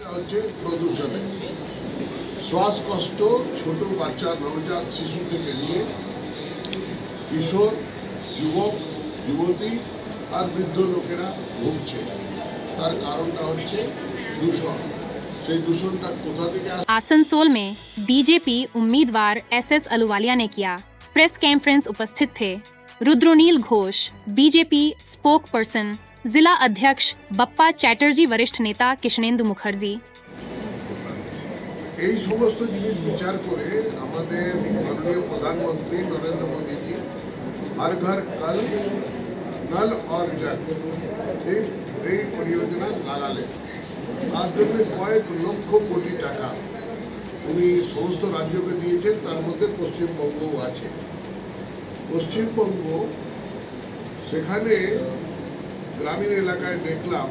হচ্ছে প্রদূষণে শ্বাসকষ্ট ছোট বাচ্চা নবজাত শিশু থেকে নিয়ে কিশোর যুবক যুবতী আর বৃদ্ধ লোকেরা ভুগছে। তার কারণটা হচ্ছে দূষণ। সেই দূষণটা কোথা থেকে আসে? आसनसोल में बीजेपी उम्मीदवार एसएस अलूवालिया ने किया प्रेस कॉन्फ्रेंस। उपस्थित थे Rudranil Ghosh, BJP spoke person, जिला अध्यक्ष बप्पा चैटर्जी, वरिष्ठ नेता कृष्णेंदु मुखर्जी। এই সমস্ত জিনিস বিচার করে আমাদের মাননীয় প্রধানমন্ত্রী নরেন্দ্র মোদীজি हर घर कल नल और जल এই পরিযোজনা লাগালেন। তার জন্য কয়েক লক্ষ কোটি টাকা উনি সমস্ত রাজ্যকে দিয়েছেন, তার মধ্যে পশ্চিমবঙ্গও আছে। পশ্চিমবঙ্গ সেখানে গ্রামীণ এলাকায় দেখলাম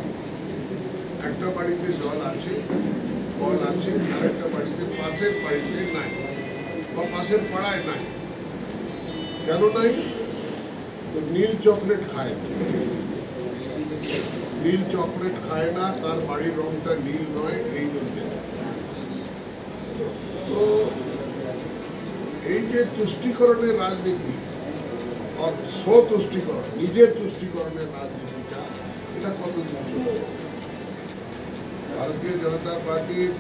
একটা বাড়িতে জল আছে, কল আছে, আর একটা বাড়িতে পাশের বাড়িতে নাই বা পাশের পাড়ায় নাই। কেন নাই? তো নীল চকলেট খায় না। নীল চকলেট খায় না, তার বাড়ির রংটা নীল নয়, এই জন্যে। তো এই যে তুষ্টিকরণের রাজনীতি আর স্বতুষ্টিকরণ, নিজের তুষ্টিকরণের রাজনীতিটা, এটা কতদিন চলবে? ভারতীয় জনতা পার্টির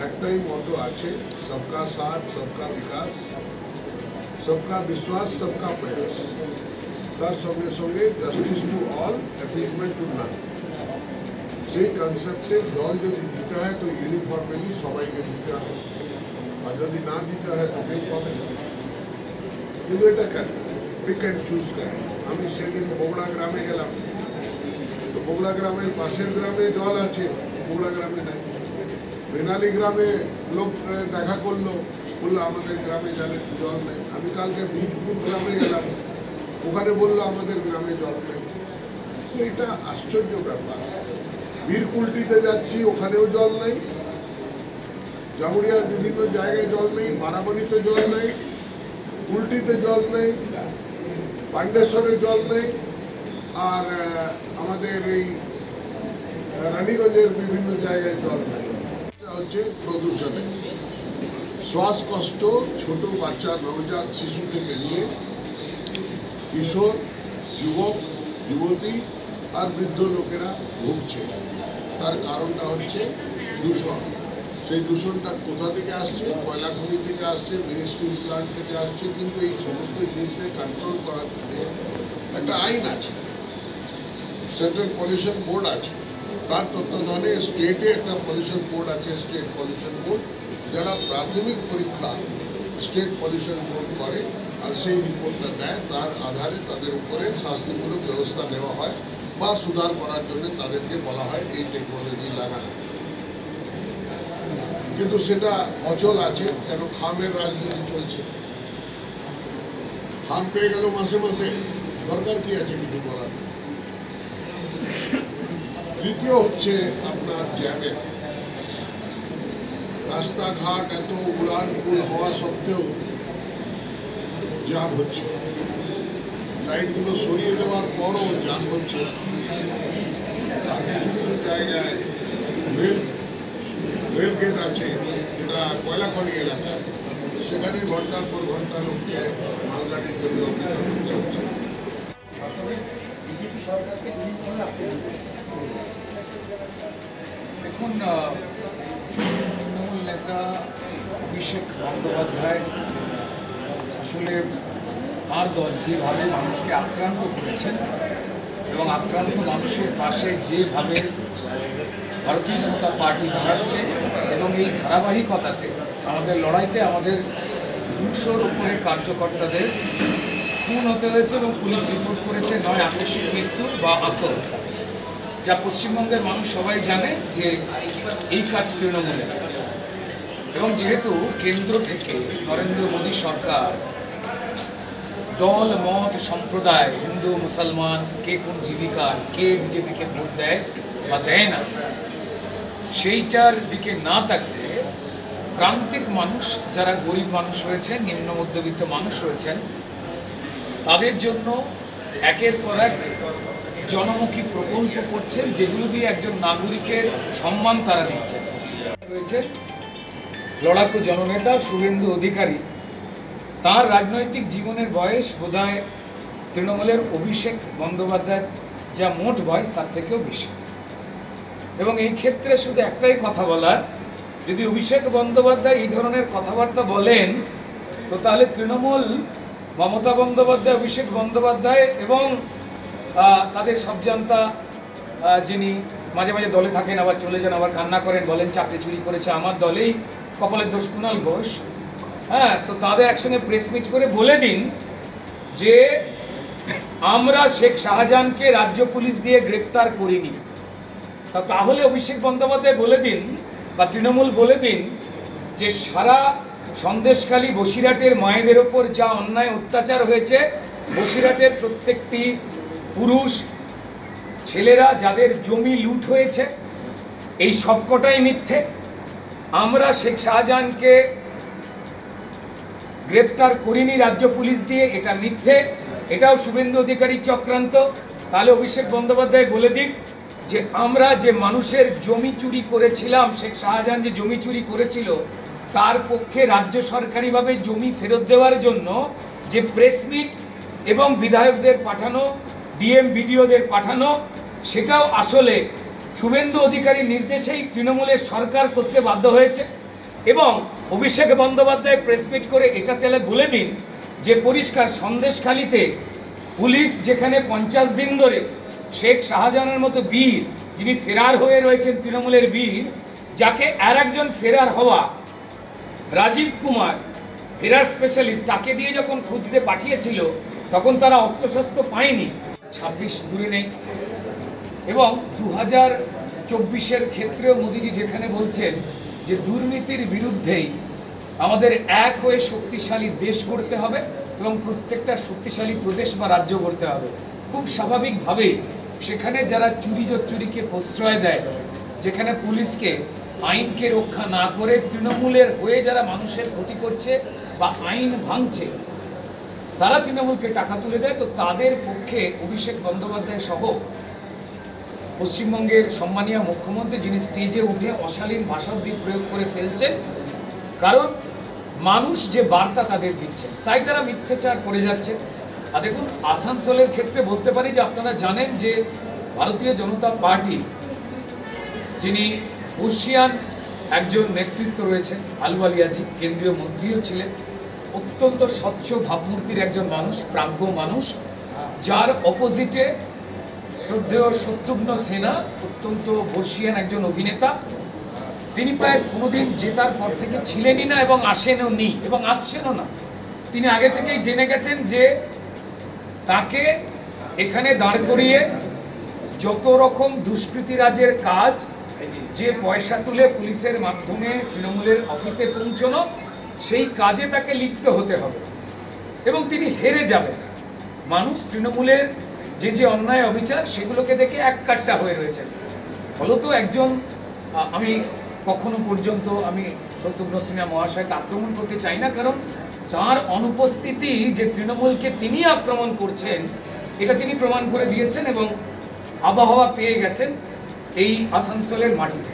একটাই মতো আছে, সবকা সাথ সবকা বিকাশ, সবকা বিশ্বাস সবকা প্রয়াস। তার সঙ্গে সঙ্গে justice to all, appeasement two নান। সেই কনসেপ্টে জল যদি দিতে হয় তো ইউনিফর্মলি সবাইকে দিতে হয়, আর যদি না দিতে হয় তো কেউ পাবে না। কিন্তু এটা কেন পিক অ্যান্ড চুজ করে? আমি সেদিন বগুড়া গ্রামে গেলাম, তো বগুড়া গ্রামের পাশের গ্রামে জল আছে, বগুড়া গ্রামে নাই। বেনালি গ্রামে লোক দেখা করলো, বললো আমাদের গ্রামে জল নেই। আমি কালকে বীজপুর গ্রামে গেলাম, ওখানে বললো আমাদের গ্রামে জল নেই। তো এটা আশ্চর্য ব্যাপার। বীরকুলটিতে যাচ্ছি, ওখানেও জল নেই। জামুড়িয়ার বিভিন্ন জায়গায় জল নেই, বারাবানিতে জল নেই, কুলটিতে জল নেই, পাণ্ডেশ্বরে জল নেই, আর আমাদের এই রানীগঞ্জের বিভিন্ন জায়গায় জল নেই। হচ্ছে প্রদূষণে শ্বাসকষ্ট ছোট বাচ্চা নবজাত শিশু থেকে নিয়ে কিশোর যুবক যুবতী আর বৃদ্ধ লোকেরা ভুগছে। তার কারণটা হচ্ছে দূষণ। সেই দূষণটা কোথা থেকে আসছে? কয়লা খনি থেকে আসছে, মিনিস্ট্রি প্লান্ট থেকে আসছে। কিন্তু এই সমস্ত জিনিসকে কন্ট্রোল করার জন্য একটা আইন আছে, সেন্ট্রাল পলিউশন বোর্ড আছে। তার তত্ত্বাবধানে স্টেটে একটা পলিউশন বোর্ড আছে, স্টেট পলিউশন বোর্ড, যারা প্রাথমিক পরীক্ষা স্টেট পলিউশন বোর্ড করে আর সেই রিপোর্টটা দেয়। তার আধারে তাদের উপরে শাস্তিমূলক ব্যবস্থা নেওয়া হয় বা সুধার করার জন্য তাদেরকে বলা হয় এই টেকনোলজি লাগানো। কিন্তু সেটা অচল আছে, কেন? খামের রাজনীতি চলছে। খাম পেয়ে গেল মাসে মাসে, দরকার কি আছে কিছু বলার? তৃতীয় হচ্ছে আপনার জ্যামের। রাস্তাঘাট এত উড়ান পুল হওয়া সত্ত্বেও জ্যাম হচ্ছে। লাইটগুলো সরিয়ে দেওয়ার পরও জ্যাম হচ্ছে। আর কিছু কিছু জায়গায় রেল গেট আছে, যেটা কয়লা খনি এলাকায়, সেখানে ঘন্টার পর ঘন্টা লোককে মালগাড়ির জন্য অপেক্ষা করতে হচ্ছে। দেখুন, তৃণমূল নেতা অভিষেক বন্দ্যোপাধ্যায় আসলে তার দল যেভাবে মানুষকে আক্রান্ত করেছেন এবং আক্রান্ত মানুষের পাশে যেভাবে ভারতীয় জনতা পার্টি দাঁড়াচ্ছে, এবং এই ধারাবাহিকতাতে আমাদের লড়াইতে আমাদের 200-র উপরে কার্যকর্তাদের খুন হতে হয়েছে এবং পুলিশ রিপোর্ট করেছে 9 আকস্মিক মৃত্যু বা আত্মহত্যা, যা পশ্চিমবঙ্গের মানুষ সবাই জানে যে এই কাজ তৃণমূলের। এবং যেহেতু কেন্দ্র থেকে নরেন্দ্র মোদী সরকার দল মত সম্প্রদায়, হিন্দু মুসলমান, কে কোন জীবিকার, কে বিজেপিকে ভোট দেয় বা দেয় না, সেইটার দিকে না তাকিয়ে প্রান্তিক মানুষ, যারা গরিব মানুষ রয়েছেন, নিম্ন মধ্যবিত্ত মানুষ রয়েছেন, তাদের জন্য একের পর এক জনমুখী প্রকল্প করছেন, যেগুলো দিয়ে একজন নাগরিকের সম্মান তারা দিচ্ছেন। রয়েছে লড়াকু জননেতা শুভেন্দু অধিকারী, তার রাজনৈতিক জীবনের বয়স বোধহয় তৃণমূলের অভিষেক বন্দ্যোপাধ্যায়ের যা মোট বয়স তার থেকেও বেশি। এবং এই ক্ষেত্রে শুধু একটাই কথা বলার, যদি অভিষেক বন্দ্যোপাধ্যায় এই ধরনের কথাবার্তা বলেন তো তাহলে তৃণমূল, মমতা বন্দ্যোপাধ্যায়, অভিষেক বন্দ্যোপাধ্যায় এবং তাদের সবজান্তা যিনি মাঝে মাঝে দলে থাকেন, আবার চলে যান, আবার কান্না করেন, বলেন চাকরি চুরি করেছে আমার দলেই, কপালের দোষ কুণাল ঘোষ, তো তাদের একসঙ্গে প্রেস মিট করে বলে দিন যে আমরা শেখ শাহজাহানকে রাজ্য পুলিশ দিয়ে গ্রেপ্তার করিনি। তাহলে অভিষেক বন্দ্যোপাধ্যায় বলে দিন বা তৃণমূল বলে দিন যে সারা সন্দেশখালী বসিরহাটের মায়েদের ওপর যা অন্যায় অত্যাচার হয়েছে, বসিরহাটের প্রত্যেকটি পুরুষ ছেলেরা যাদের জমি লুট হয়েছে, এই সবকটাই মিথ্যে। আমরা শেখ শাহজাহানকে গ্রেপ্তার করিনি রাজ্য পুলিশ দিয়ে, এটা মিথ্যে, এটাও শুভেন্দু অধিকারী চক্রান্ত। তাহলে অভিষেক বন্দ্যোপাধ্যায় বলে দিক যে আমরা যে মানুষের জমি চুরি করেছিলাম, শেখ শাহজাহান যে জমি চুরি করেছিল তার পক্ষে রাজ্য সরকারিভাবে জমি ফেরত দেওয়ার জন্য যে প্রেস মিট এবং বিধায়কদের পাঠানো, ডিএম বিডিওদের পাঠানো, সেটাও আসলে শুভেন্দু অধিকারীর নির্দেশেই তৃণমূলের সরকার করতে বাধ্য হয়েছে। এবং অভিষেক বন্দ্যোপাধ্যায় প্রেস মিট করে এটা তাহলে বলে দিন যে পরিষ্কার সন্দেশখালীতে পুলিশ যেখানে 50 দিন ধরে শেখ শাহজাহানের মতো বীর, যিনি ফেরার হয়ে রয়েছেন তৃণমূলের বীর, যাকে আর একজন ফেরার হওয়া রাজীব কুমার ফেরার স্পেশালিস্ট, তাকে দিয়ে যখন খুঁজতে পাঠিয়েছিল তখন তারা অস্ত্রশস্ত্র পায়নি। 26 দূরে নেই। এবং 2024-এর ক্ষেত্রেও মোদিজি যেখানে বলছেন যে দুর্নীতির বিরুদ্ধেই আমাদের এক হয়ে শক্তিশালী দেশ গড়তে হবে এবং প্রত্যেকটা শক্তিশালী প্রদেশ বা রাজ্য গড়তে হবে, খুব স্বাভাবিকভাবেই সেখানে যারা চুরিকে প্রশ্রয় দেয়, যেখানে পুলিশকে, আইনকে রক্ষা না করে তৃণমূলের হয়ে যারা মানুষের ক্ষতি করছে বা আইন ভাঙছে, তারা তৃণমূলকে টাকা তুলে দেয়, তো তাদের পক্ষে অভিষেক বন্দ্যোপাধ্যায় সহ পশ্চিমবঙ্গের সম্মানীয় মুখ্যমন্ত্রী, যিনি স্টেজে উঠে অশালীন ভাষাব্দী প্রয়োগ করে ফেলছেন, কারণ মানুষ যে বার্তা তাদের দিচ্ছেন তাই তারা মিথ্যাচার করে যাচ্ছে। আর দেখুন, আসানসোলের ক্ষেত্রে বলতে পারি যে আপনারা জানেন যে ভারতীয় জনতা পার্টি, যিনি বর্ষিয়ান একজন নেতৃত্ব রয়েছেন, আলুওয়ালিয়াজি, কেন্দ্রীয় মন্ত্রীও ছিলেন, অত্যন্ত স্বচ্ছ ভাবমূর্তির একজন মানুষ, প্রাজ্ঞ মানুষ, যার অপোজিটে শ্রদ্ধেয় শত্রুঘ্ন সিনহা, অত্যন্ত বর্ষিয়ান একজন অভিনেতা। তিনি প্রায় কোনোদিন জেতার পর থেকে ছিলেনই না এবং আসেনও নি এবং আসছেনও না। তিনি আগে থেকেই জেনে গেছেন যে তাকে এখানে দাঁড় করিয়ে যত রকম দুষ্কৃতিরাজের কাজ, যে পয়সা তুলে পুলিশের মাধ্যমে তৃণমূলের অফিসে পৌঁছানো, সেই কাজে তাকে লিপ্ত হতে হবে এবং তিনি হেরে যাবেন। মানুষ তৃণমূলের যে অন্যায় অবিচার সেগুলোকে দেখে এক কাট্টা হয়ে রয়েছেন। ফলত একজন, আমি কখনো পর্যন্ত আমি শত্রুঘ্ন সিনহা মহাশয়কে আক্রমণ করতে চাই না, কারণ তার অনুপস্থিতি যে তৃণমূলকে তিনি আক্রমণ করছেন এটা তিনি প্রমাণ করে দিয়েছেন এবং আবহাওয়া পেয়ে গেছেন এই আসানসোলের মাটিতে।